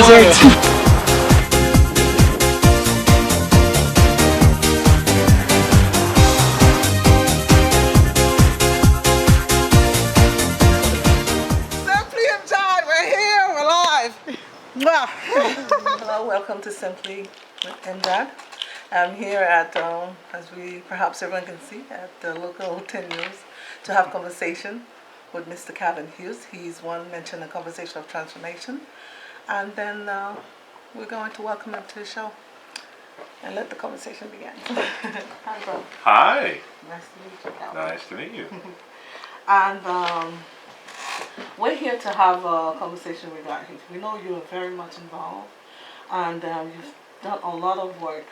desert. Simply MJAD, we're here, we're live. Hello, welcome to Simply with MJAD. I'm here at, as perhaps everyone can see, at the local 10 News to have conversation with Mr. Hughes. He's one mentioned a conversation of transformation. And then we're going to welcome him to the show and let the conversation begin. Hi, bro. Hi. Nice to meet you, Calvin. Nice to meet you. And we're here to have a conversation regarding Haiti. We know you're very much involved, and you've done a lot of work,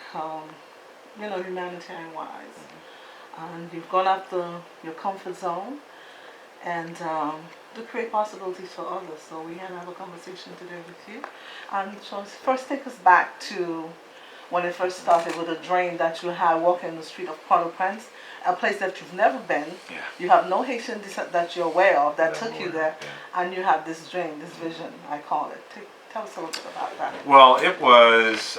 humanitarian-wise. And you've gone after your comfort zone and to create possibilities for others. So we had to have a conversation today with you. And so first take us back to when it first started with a dream that you had walking the street of Port-au-Prince, a place that you've never been. Yeah. You have no Haitian descent that you're aware of that took you there, yeah. and you have this dream, this vision, I call it. Tell us a little bit about that. Well,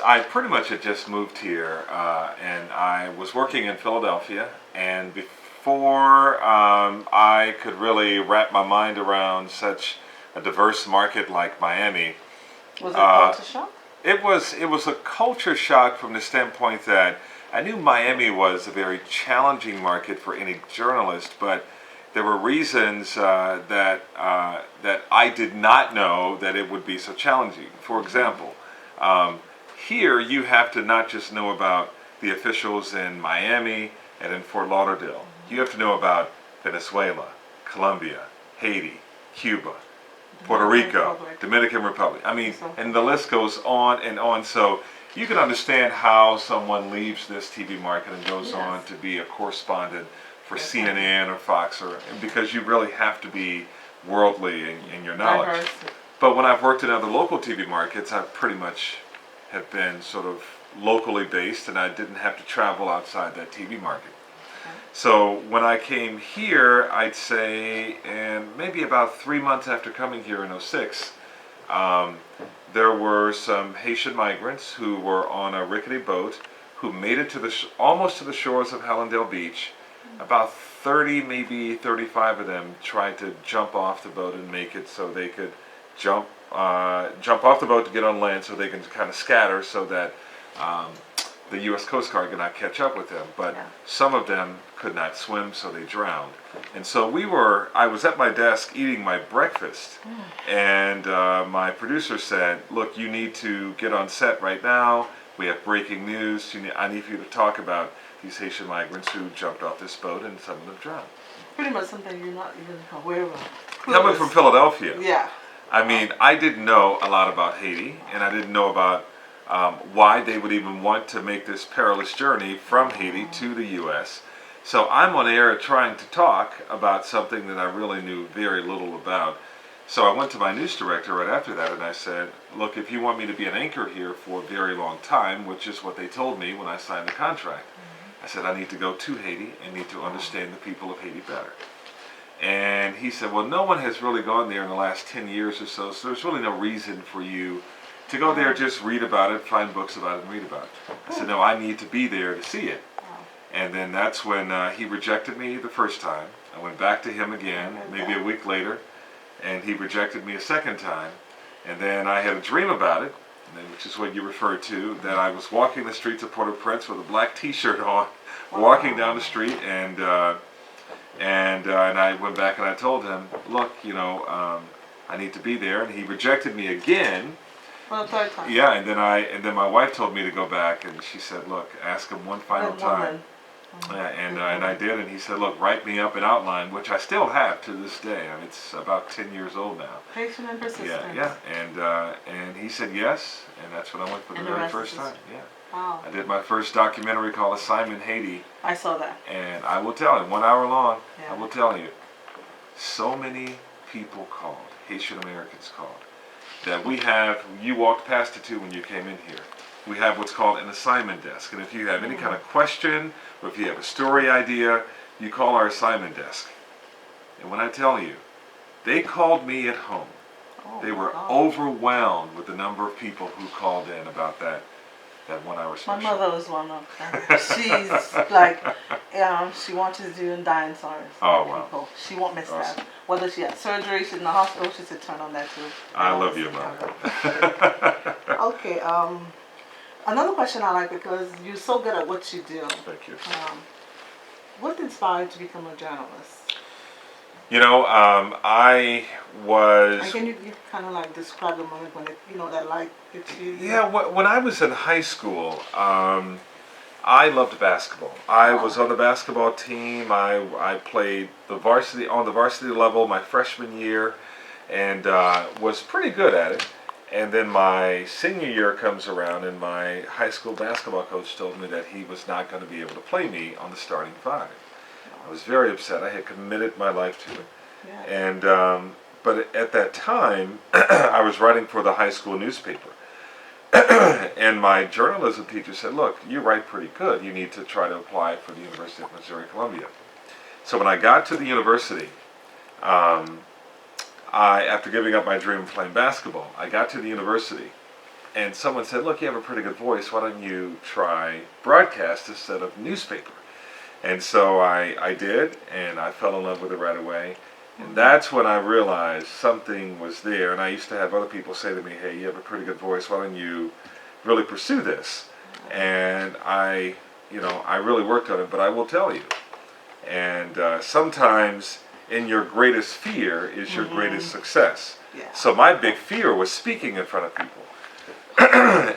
I pretty much had just moved here, and I was working in Philadelphia, and before I could really wrap my mind around such a diverse market like Miami. Was it culture shock? It was a culture shock from the standpoint that I knew Miami was a very challenging market for any journalist, but there were reasons that I did not know that it would be so challenging. For example, here you have to not just know about the officials in Miami and in Fort Lauderdale. You have to know about Venezuela, Colombia, Haiti, Cuba, Puerto Rico, Dominican Republic. I mean, and the list goes on and on. So you can understand how someone leaves this TV market and goes on to be a correspondent for CNN or Fox, because you really have to be worldly in your knowledge. But when I've worked in other local TV markets, I pretty much have been sort of locally based, and I didn't have to travel outside that TV market. So when I came here, I'd say, and maybe about 3 months after coming here in '06, there were some Haitian migrants who were on a rickety boat who made it to almost to the shores of Hallandale Beach. About 30, maybe 35 of them tried to jump off the boat and make it so they could jump off the boat to get on land so they can kind of scatter so that the U.S. Coast Guard could not catch up with them. But some of them could not swim, so they drowned. And so I was at my desk eating my breakfast, and my producer said, look, you need to get on set right now. We have breaking news. I need for you to talk about these Haitian migrants who jumped off this boat and some of them drowned. Pretty much something you're not even aware of. Coming from Philadelphia. Yeah. I mean, I didn't know a lot about Haiti, and I didn't know about why they would even want to make this perilous journey from Haiti to the U.S. So I'm on air trying to talk about something that I really knew very little about. So I went to my news director right after that and I said, look, if you want me to be an anchor here for a very long time, which is what they told me when I signed the contract, I said, I need to go to Haiti and need to understand the people of Haiti better. And he said, well, no one has really gone there in the last 10 years or so there's really no reason for you to go there, just read about it, find books about it, and read about it. I said, no, I need to be there to see it. And then that's when he rejected me the first time. I went back to him again, maybe a week later, and he rejected me a second time. And then I had a dream about it, which is what you referred to, that I was walking the streets of Port-au-Prince with a black T-shirt on, walking down the street, and I went back and I told him, look, I need to be there, and he rejected me again. For the third time. Yeah, and then my wife told me to go back, and she said, look, ask him one final time. And I did, and he said, look, write me up an outline, which I still have to this day. I mean, it's about 10 years old now. Patient and persistent. Yeah, and he said yes, and that's when I went for the very first time. Yeah. Wow. I did my first documentary called Assignment Haiti. I saw that. And I will tell you, 1 hour long, I will tell you, so many people called, Haitian Americans called, that you walked past it too when you came in here. We have what's called an assignment desk. And if you have any kind of question, or if you have a story idea, you call our assignment desk. And when I tell you, they called me at home Oh, They my were God. overwhelmed with the number of people who called in about that 1 hour My special. mother was one of them. She's like, she wanted to do dinosaurs. Oh, wow. People. She won't miss Awesome. that. Whether she had surgery, she's in the hospital, she said turn on that too. I love you, Mother. Okay, another question I like because you're so good at what you do. Thank you. What inspired you to become a journalist? You know, I was. And can you kind of like describe the moment when it, that light hit you? Yeah, when I was in high school, I loved basketball. I was on the basketball team. I played on the varsity level my freshman year, and was pretty good at it. And then my senior year comes around, and my high school basketball coach told me that he was not going to be able to play me on the starting five. I was very upset. I had committed my life to it. Yes. And but at that time, I was writing for the high school newspaper. And my journalism teacher said, look, you write pretty good. You need to try to apply for the University of Missouri Columbia. So when I got to the university, after giving up my dream of playing basketball, I got to the university and someone said, look, you have a pretty good voice. Why don't you try broadcast instead of newspaper? And so I did, and I fell in love with it right away. And that's when I realized something was there. And I used to have other people say to me, hey, you have a pretty good voice. Why don't you really pursue this? And I really worked on it. But I will tell you, and sometimes in your greatest fear is your greatest success. Yeah. So my big fear was speaking in front of people.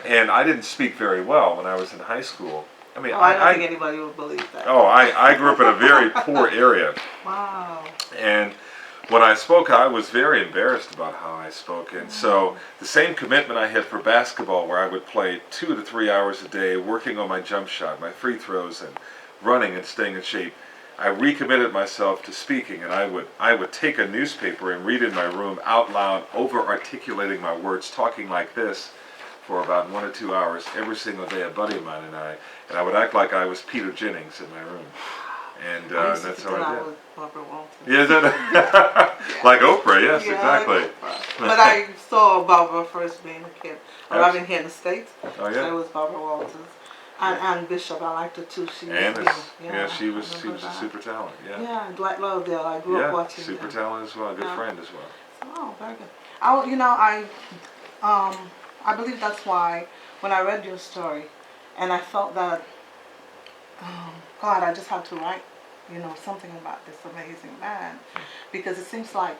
And I didn't speak very well when I was in high school. I mean, I don't think anybody would believe that. Oh, I grew up in a very poor area. Wow. And when I spoke, I was very embarrassed about how I spoke. And so the same commitment I had for basketball, where I would play 2 to 3 hours a day, working on my jump shot, my free throws, and running and staying in shape, I recommitted myself to speaking. And I would take a newspaper and read in my room out loud, over-articulating my words, talking like this for about 1 or 2 hours every single day. A buddy of mine and I would act like I was Peter Jennings in my room. And that's how I did. Barbara Walters. Yeah, like Oprah, yes, Yeah, exactly. like Oprah. But I saw Barbara first being a kid. Arriving here in the States. Oh, yeah. So it was Barbara Walters. And Bishop, I liked her too. She was she was a super talent. Yeah. Yeah, and Dwight Lovedale. I grew up watching super them. talent as well. Good friend as well. Oh, very good. I believe that's why when I read your story, and I felt that, God, I just have to write, something about this amazing man, because it seems like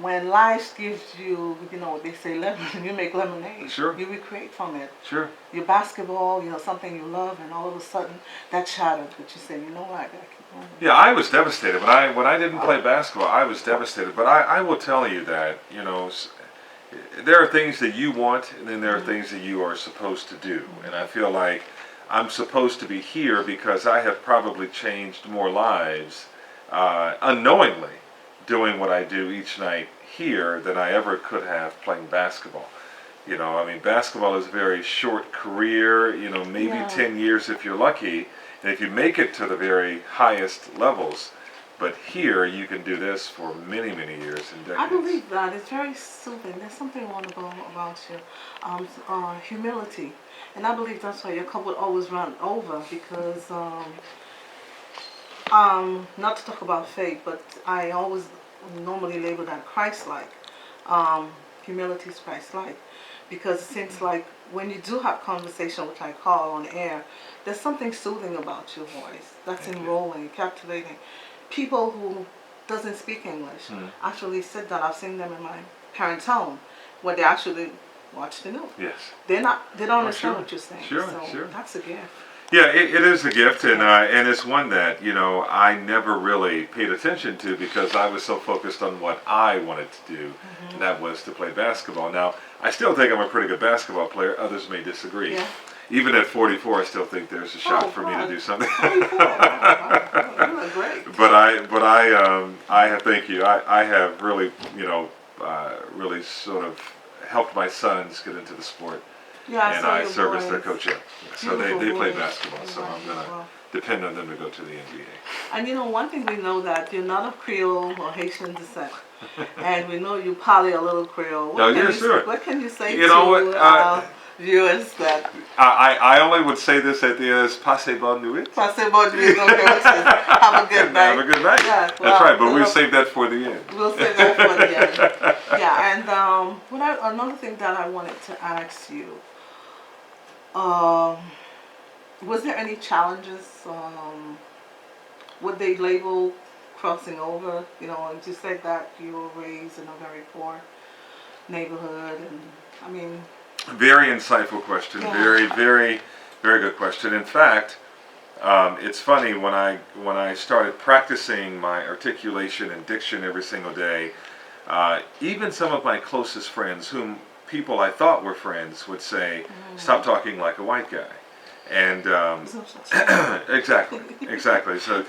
when life gives you, they say lemon, you make lemonade. Sure. You recreate from it. Sure. Your basketball, something you love, and all of a sudden that shattered. But you say, you know what, I gotta keep going. Yeah, I was devastated when I didn't play basketball. I was devastated, but I will tell you that there are things that you want, and then there are things that you are supposed to do. And I feel like I'm supposed to be here because I have probably changed more lives unknowingly doing what I do each night here than I ever could have playing basketball. Basketball is a very short career, maybe 10 years if you're lucky, and if you make it to the very highest levels. But here, you can do this for many, many years and decades. I believe that. It's very soothing. There's something wonderful about you. Humility. And I believe that's why your cup would always run over, because, not to talk about faith, but I always normally label that Christ-like. Humility is Christ-like. Because it seems like when you do have conversation, which I call on air, there's something soothing about your voice that's enrolling, captivating. People who doesn't speak English actually sit down. I've seen them in my parents' home where they actually watch the news. Yes. They don't understand what you're saying. Sure, so sure. That's a gift. Yeah, it is a gift, and it's one that I never really paid attention to because I was so focused on what I wanted to do, and that was to play basketball. Now, I still think I'm a pretty good basketball player. Others may disagree. Yeah. Even at 44, I still think there's a shot for me to do something. 44. Oh, you look great. But I have, thank you. I have really, really sort of helped my sons get into the sport. Yeah, and I service their coach. So they play basketball. So I'm gonna depend on them to go to the MJAD. And you know, one thing we know that you're not of Creole or Haitian descent, and we know you poly a little Creole. What can you say to viewers that? I only would say this at the end: is "Passez bonne nuit." Passez bonne nuit, okay, which is have a good night. Have a good night. Yeah, That's right, but we'll save that for the end. We'll save that for the end. Yeah, and another thing that I wanted to ask you. Was there any challenges? Would they label crossing over? You know, and you said that you were raised in a very poor neighborhood, and I mean. Very insightful question. Yeah. Very, very, very good question. In fact, it's funny when I started practicing my articulation and diction every single day. Even some of my closest friends, whom people I thought were friends, would say, "Stop talking like a white guy." And exactly. So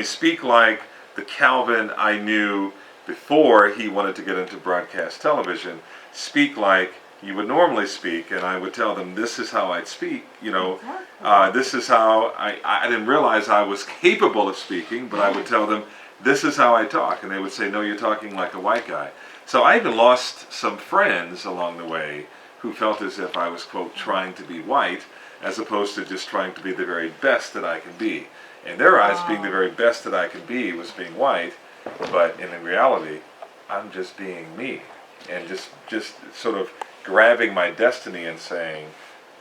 speak like the Calvin I knew before he wanted to get into broadcast television. Speak like you would normally speak, and I would tell them this is how I'd speak. You know, this is how I didn't realize I was capable of speaking, but I would tell them this is how I talk, and they would say, "No, you're talking like a white guy." So I even lost some friends along the way who felt as if I was, quote, trying to be white, as opposed to just trying to be the very best that I can be. In their eyes, being the very best that I can be was being white, but in reality, I'm just being me, and just sort of grabbing my destiny and saying,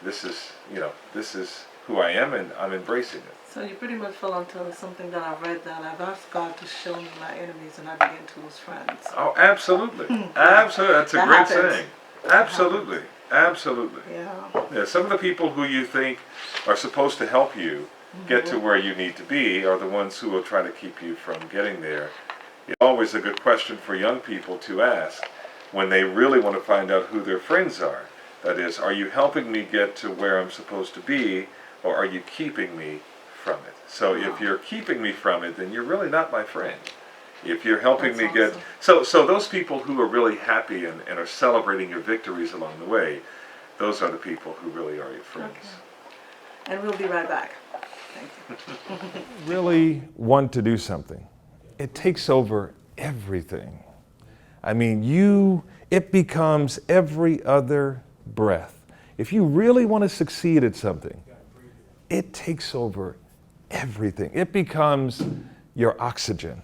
this is who I am, and I'm embracing it. So you pretty much fell onto something that I read, that I've asked God to show me my enemies, and I begin to lose friends. Oh, absolutely. Absolutely. That's a great saying. Absolutely. Absolutely. Yeah. Some of the people who you think are supposed to help you get to where you need to be are the ones who will try to keep you from getting there. It's always a good question for young people to ask when they really want to find out who their friends are. That is, are you helping me get to where I'm supposed to be, or are you keeping me from it? So if you're keeping me from it, then you're really not my friend. If you're helping me get... So those people who are really happy and are celebrating your victories along the way, those are the people who really are your friends. Okay. And we'll be right back. Thank you. Really want to do something. It takes over everything. I mean, it becomes every other breath. If you really want to succeed at something, it takes over everything. It becomes your oxygen.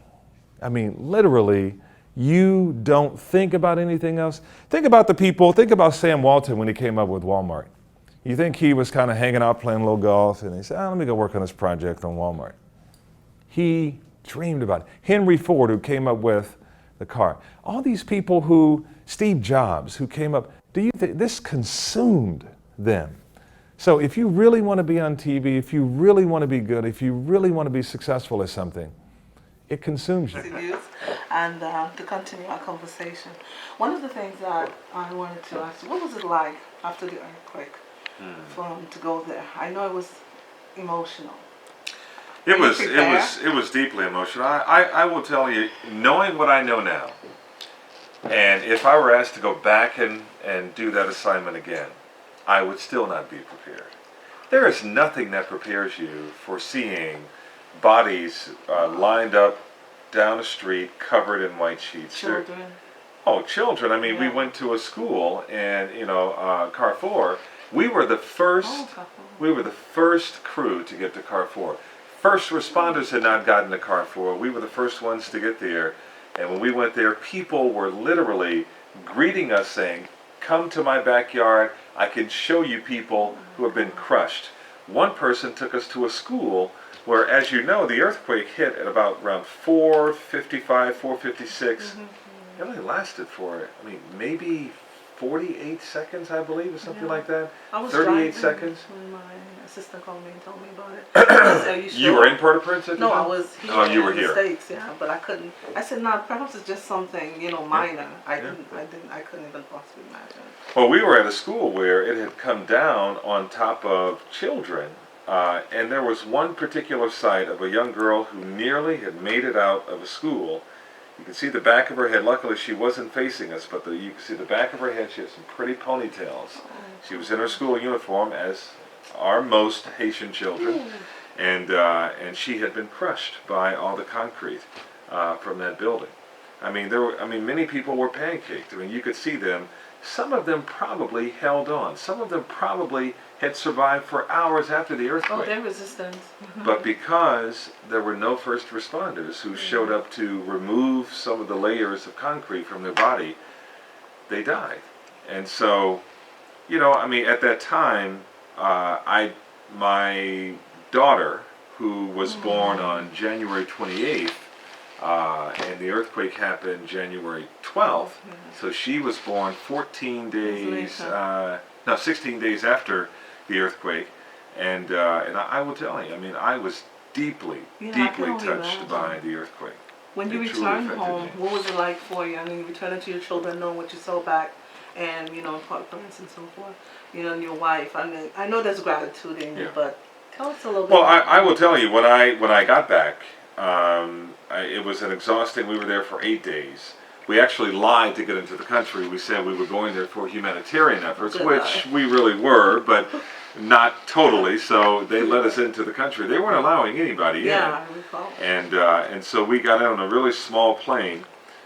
I mean, literally, you don't think about anything else. Think about Sam Walton when he came up with Walmart. You think he was kind of hanging out playing a little golf, and he said, let me go work on this project on Walmart. He dreamed about it. Henry Ford, who came up with the car. All these people Steve Jobs, who came up, do you think this consumed them? So if you really want to be on TV, if you really want to be good, if you really want to be successful at something, it consumes you. And to continue our conversation, one of the things that I wanted to ask you, what was it like after the earthquake to go there? I know it was emotional. It was deeply emotional. I will tell you, knowing what I know now, and if I were asked to go back and do that assignment again, I would still not be prepared. There is nothing that prepares you for seeing bodies lined up down a street covered in white sheets. Children. Children. I mean, we went to a school, and Carrefour. We were the first. We were the first crew to get to Carrefour. First responders had not gotten to Carrefour. We were the first ones to get there, and when we went there, people were literally greeting us, saying, "Come to my backyard. I can show you people who have been crushed." One person took us to a school where, as you know, the earthquake hit at about around 4:55, 4:56. It only lasted for, maybe 48 seconds, I believe, or something like that. I was 38 seconds. When my assistant called me and told me about it. Are you sure? You were in Port-au-Prince at the time? No, I was here. Oh, you were in here. the States, yeah, but I couldn't. I said, no, perhaps it's just something, minor. I couldn't even possibly imagine. Well, we were at a school where it had come down on top of children, and there was one particular sight of a young girl who nearly had made it out of a school. You can see the back of her head. Luckily, she wasn't facing us, but you can see the back of her head. She had some pretty ponytails. She was in her school uniform, as are most Haitian children. and she had been crushed by all the concrete from that building. I mean, many people were pancaked. I mean, you could see them. Some of them probably held on. Some of them probably had survived for hours after the earthquake. Oh, they're resistant. But because there were no first responders who showed up to remove some of the layers of concrete from their body, they died. And so, I mean, at that time, my daughter, who was born on January 28th, and the earthquake happened January 12th, so she was born 16 days after the earthquake, and I will tell you, I mean, I was deeply touched by the earthquake. When you returned home, what was it like for you? I mean, returning to your children, knowing what you saw back, and parents and so forth, and your wife. I mean, I know there's gratitude in you, but tell us a little bit. Well, I will tell you, when I got back, it was an exhausting. We were there for 8 days. We actually lied to get into the country. We said we were going there for humanitarian efforts, which we really were, but not totally. So they let us into the country. They weren't allowing anybody in. Yeah, I recall. And so we got on a really small plane.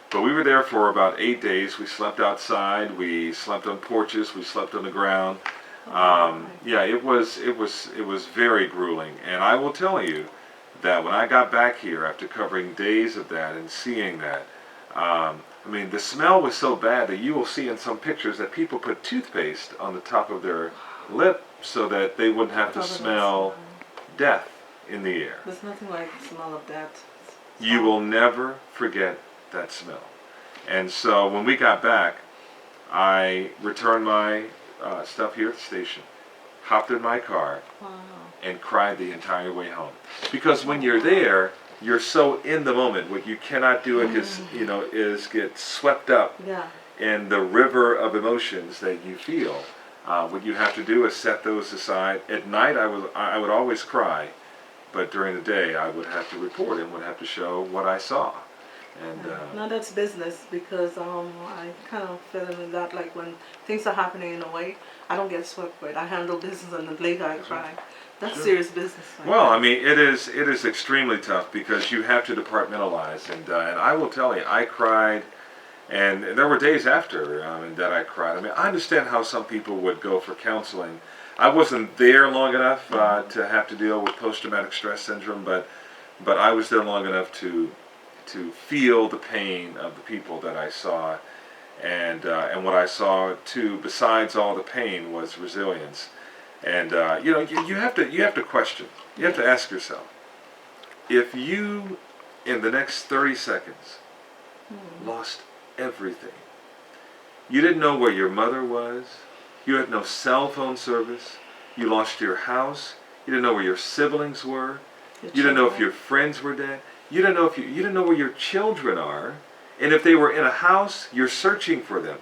But we were there for about 8 days. We slept outside. We slept on porches. We slept on the ground. Yeah, it was very grueling. And I will tell you that when I got back here after covering days of that and seeing that, I mean, the smell was so bad that you will see in some pictures that people put toothpaste on the top of their lip so that they wouldn't have to smell death in the air. There's nothing like the smell of death. You will never forget that smell. And so when we got back, I returned my stuff here at the station, hopped in my car, and cried the entire way home. Because when you're there, you're so in the moment. What you cannot do is get swept up in the river of emotions that you feel. What you have to do is set those aside. At night, I would always cry, but during the day, I would have to report and would have to show what I saw. And now that's business, because I kind of feel in that, like when things are happening in a way, I don't get swept with it. I handle business and then later I cry. That's serious business. Well, I mean, it is extremely tough because you have to departmentalize, and I will tell you, I cried, and there were days after that I cried. I mean, I understand how some people would go for counseling. I wasn't there long enough to have to deal with post-traumatic stress syndrome, but I was there long enough to feel the pain of the people that I saw, and what I saw too, besides all the pain, was resilience. And you have to question. You have to ask yourself, if you, in the next 30 seconds, lost everything. You didn't know where your mother was. You had no cell phone service. You lost your house. You didn't know where your siblings were. You didn't know if your friends were dead. You didn't know where your children are. And if they were in a house, you're searching for them.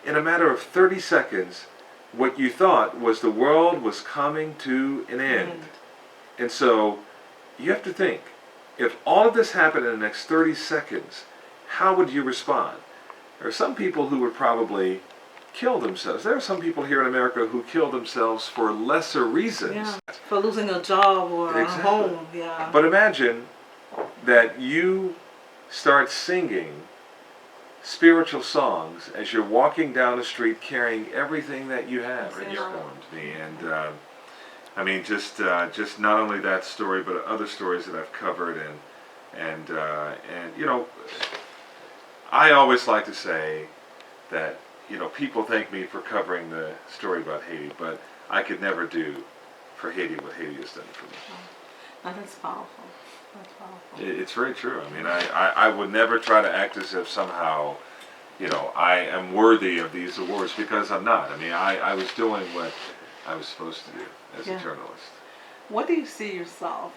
In a matter of 30 seconds, what you thought was the world was coming to an end. And so you have to think, if all of this happened in the next 30 seconds, how would you respond? There are some people who would probably kill themselves. There are some people here in America who kill themselves for lesser reasons. Yeah, for losing a job or a home. Yeah. But imagine that you start singing spiritual songs as you're walking down the street carrying everything that you have in your arms. And I mean, just not only that story, but other stories that I've covered, and I always like to say that people thank me for covering the story about Haiti, but I could never do for Haiti what Haiti has done for me. That's powerful. That's powerful. It's very true. I mean, I would never try to act as if somehow, I am worthy of these awards, because I'm not. I mean, I was doing what I was supposed to do as a journalist. What do you see yourself,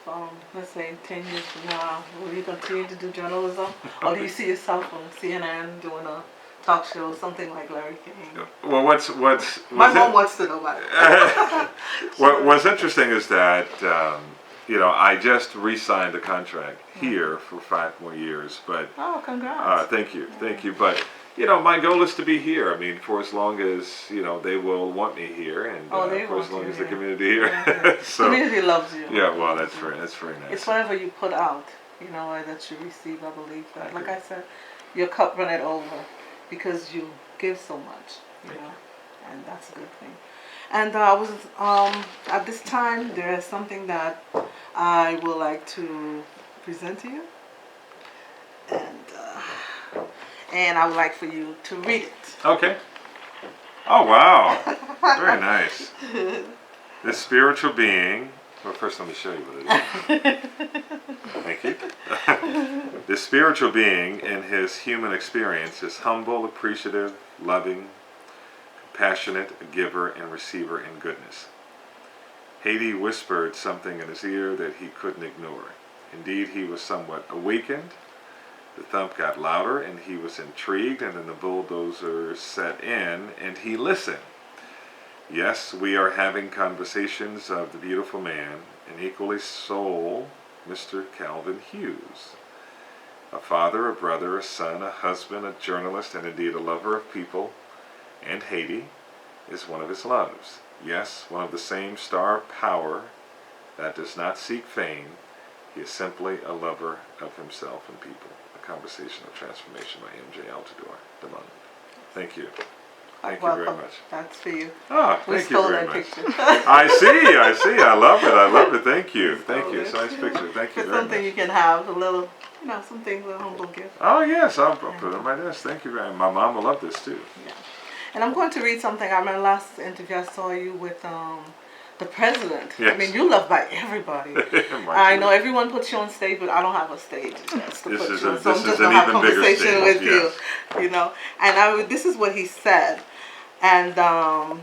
let's say 10 years from now? Will you continue to do journalism? Or do you see yourself on CNN doing a talk show, something like Larry King? Well, my mom wants to know about it. What's interesting is that I just re-signed a contract here for 5 more years, but oh, congrats! thank you. But my goal is to be here. I mean, for as long as they will want me here, and They for as want long you as the here. community here. Yeah. So Community loves you. yeah, well, that's very nice. It's whatever you put out, that you receive. I believe that. Like I said, your cup runneth over because you give so much, and that's a good thing. And I was at this time there is something that I would like to present to you, and I would like for you to read it. Okay. Oh wow, very nice. This spiritual being. Well, first let me show you what it is. Thank you. This spiritual being, in his human experience, is humble, appreciative, loving, compassionate, a giver and receiver in goodness. Haiti whispered something in his ear that he couldn't ignore. Indeed, he was somewhat awakened. The thump got louder, and he was intrigued, and then the bulldozer set in, and he listened. Yes, we are having conversations of the beautiful man, an equally soul, Mr. Calvin Hughes. A father, a brother, a son, a husband, a journalist, and indeed a lover of people, and Haiti is one of his loves. Yes, one of the same star power that does not seek fame. He is simply a lover of himself and people. A conversation of transformation by MJAD. Thank you. Thank you very much. That's for you. Ah, We thank you stole very that much. picture. I see. I love it. Thank you. Thank you. It's a nice picture. Thank you For very something much. you can have a little, something, a humble gift. Oh yes, I'll put it on my desk. Thank you very much. My mom will love this too. Yeah. And I'm going to read something. I remember last interview I saw you with the president. Yes. I mean, you loved by everybody. I know everyone puts you on stage, but I don't have a stage just to This put is you a- on. So this I'm is just an going to have even bigger conversation stage, with yes. you, And this is what he said. And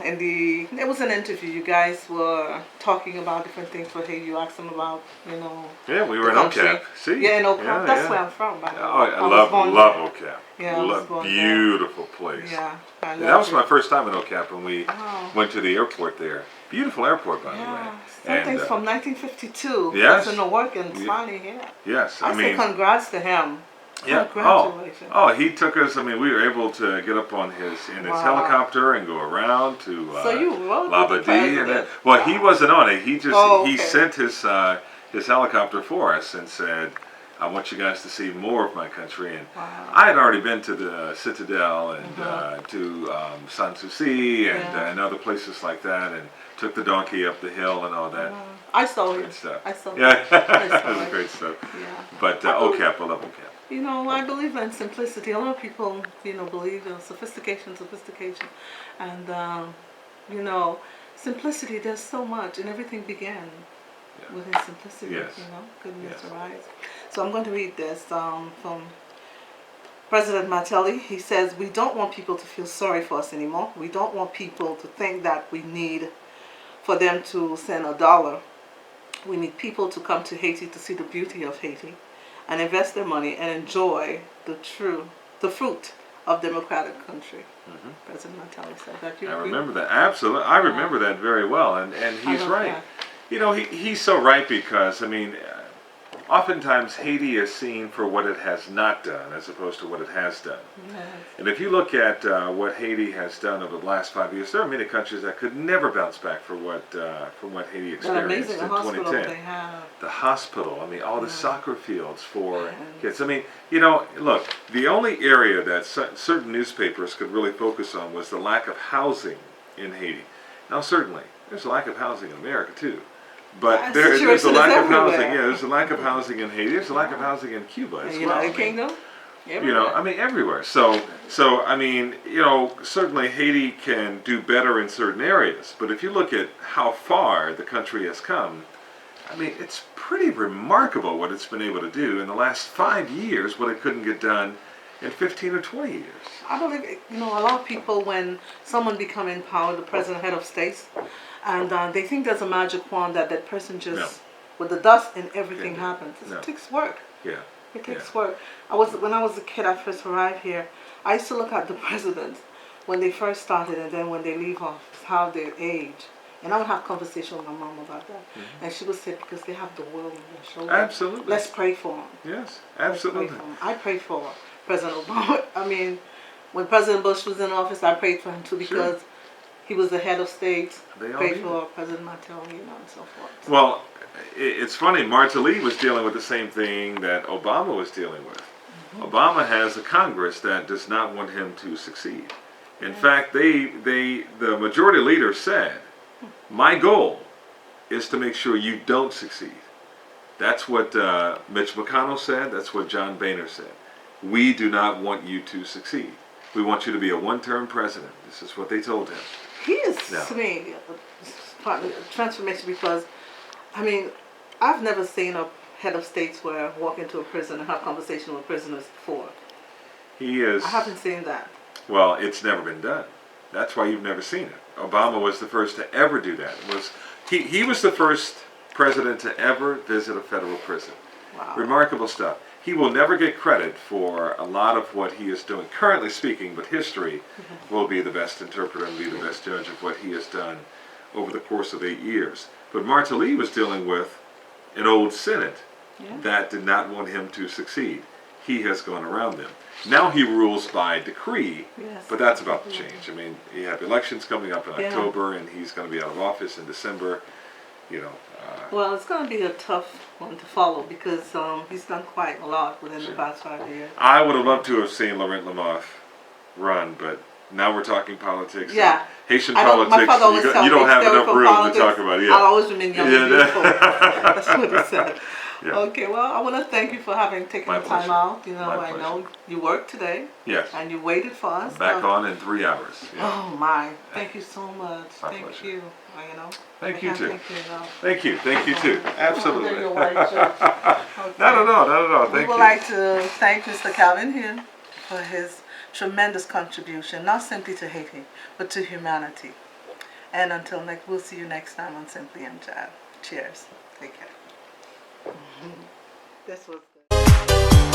it was an interview. You guys were talking about different things for Haiti. You asked him about, Yeah, we the were in country. OCAP. See? Yeah, in OCAP. Yeah, That's yeah. where I'm from, by the way. Oh, I was born love there. OCAP. Yeah, I was born there. Beautiful place. Yeah, I That was loved my it. first time in OCAP when we Oh. went to the airport there. Beautiful airport, by the way. Yeah, something's And, from 1952. yes. It's in the work and it's Yeah. finally here. Yes, I say congrats to him. yeah. Congratulations. Oh, he took us. I mean, we were able to get up on his Wow. helicopter and go around to So you rode with the Labadee, and president. then, well, he wasn't on it. He just Oh, he okay. sent his helicopter for us and said, "I want you guys to see more of my country." And Wow. I had already been to the Citadel and to Sanssouci and other places like that, and took the donkey up the hill and all that. I saw it. Great stuff. I saw Yeah, it. I that saw was it. great stuff. Yeah. But OCAP, I love OCAP. I believe in simplicity. A lot of people, believe in sophistication. And, simplicity, there's so much, and everything began with his simplicity, Yes. goodness Yes. arise. So I'm going to read this from President Martelly. He says, "We don't want people to feel sorry for us anymore. We don't want people to think that we need for them to send $1. We need people to come to Haiti to see the beauty of Haiti and invest their money and enjoy the fruit of democratic country." President Martelly said that. You I agree? remember that. Absolutely. I remember that very well. And he's love right. that. He's so right because, I mean, oftentimes Haiti is seen for what it has not done as opposed to what it has done. Yes. And if you look at what Haiti has done over the last 5 years, there are many countries that could never bounce back from what Haiti That experienced amazing in hospital 2010. they have. The hospital, I mean, all the soccer fields for Yes. kids. I mean, look, the only area that certain newspapers could really focus on was the lack of housing in Haiti. Now, certainly, there's a lack of housing in America, too. But Yeah, there's a situation is lack of everywhere. housing. Yeah, there's a lack of housing in Haiti. There's a lack of housing in Cuba as well. United I mean, Kingdom. I mean, everywhere. So I mean, certainly Haiti can do better in certain areas. But if you look at how far the country has come, I mean, it's pretty remarkable what it's been able to do in the last 5 years, what it couldn't get done in 15 or 20 years. I believe, a lot of people, when someone become in power, the president, head of states, and they think there's a magic wand that person just, No. with the dust and everything Yeah. happens. No. It takes work. Yeah. It takes Yeah. work. When I was a kid, I first arrived here, I used to look at the presidents when they first started and then when they leave office, how they age. And I would have conversation with my mom about that. And she would say, because they have the world on their shoulders. Absolutely. Let's pray for them. Yes, Let's pray absolutely. for 'em. I pray for President Obama. I mean, when President Bush was in office, I prayed for him too because he was the head of state. They all Prayed did. for President Martelly, you know, and so forth. Well, it's funny, Martelly was dealing with the same thing that Obama was dealing with. Obama has a Congress that does not want him to succeed. In fact, the majority leader said, my goal is to make sure you don't succeed. That's what Mitch McConnell said. That's what John Boehner said. We do not want you to succeed. We want you to be a one-term president. This is what they told him. He is, No. to me, a transformation because, I mean, I've never seen a head of states where walk into a prison and have conversation with prisoners before. He is, I haven't seen that. well, it's never been done. That's why you've never seen it. Obama was the first to ever do that. He was the first president to ever visit a federal prison. Wow. Remarkable stuff. He will never get credit for a lot of what he is doing, currently speaking, but history will be the best interpreter and be the best judge of what he has done over the course of 8 years. But Martelly was dealing with an old Senate that did not want him to succeed. He has gone around them. Now he rules by decree, but that's about to change. I mean, you have elections coming up in October, and he's going to be out of office in December. You know. Well, it's going to be a tough one to follow because he's done quite a lot within the past 5 years. I would have loved to have seen Laurent Lamothe run, but now we're talking politics. Yeah. Haitian My politics. father always You told me, don't have stay away enough from room politics. to talk about it. I'll Yeah. always remain young and beautiful. That's what he said. Yeah. Okay, well, I want to thank you for having taken My the time pleasure. out. You know, My I know pleasure. you worked today Yes. and you waited for us. Back on in 3 hours. Yeah. Oh my! Thank you so much. My Thank pleasure. you. You know. Thank I you can't too. Thank you enough. Thank you. Thank you too. Absolutely. You're white, too. Okay. Not at all. Not at all. We Thank would you. like to thank Mr. Calvin here for his tremendous contribution, not simply to Haiti, but to humanity. And until next, we'll see you next time on Simply MJAD. Cheers. Take care. This was good.